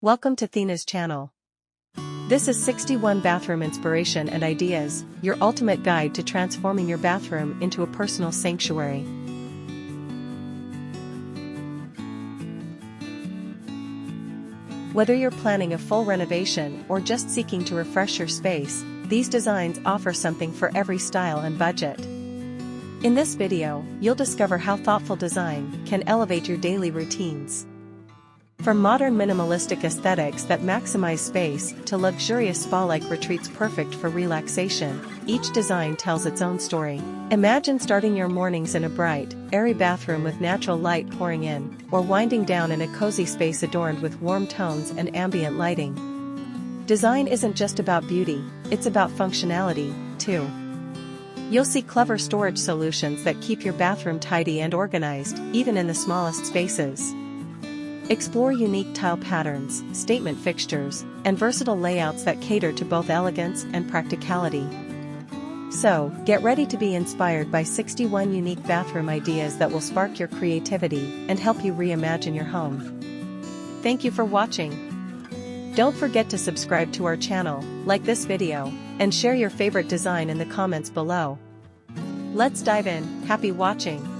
Welcome to Thena's channel. This is 61 bathroom inspiration and ideas, your ultimate guide to transforming your bathroom into a personal sanctuary. Whether you're planning a full renovation or just seeking to refresh your space, these designs offer something for every style and budget. In this video, you'll discover how thoughtful design can elevate your daily routines. From modern minimalistic aesthetics that maximize space to luxurious spa-like retreats perfect for relaxation, each design tells its own story. Imagine starting your mornings in a bright, airy bathroom with natural light pouring in, or winding down in a cozy space adorned with warm tones and ambient lighting. Design isn't just about beauty, it's about functionality, too. You'll see clever storage solutions that keep your bathroom tidy and organized, even in the smallest spaces. Explore unique tile patterns, statement fixtures, and versatile layouts that cater to both elegance and practicality. So, get ready to be inspired by 61 unique bathroom ideas that will spark your creativity and help you reimagine your home. Thank you for watching. Don't forget to subscribe to our channel, like this video, and share your favorite design in the comments below. Let's dive in. Happy watching!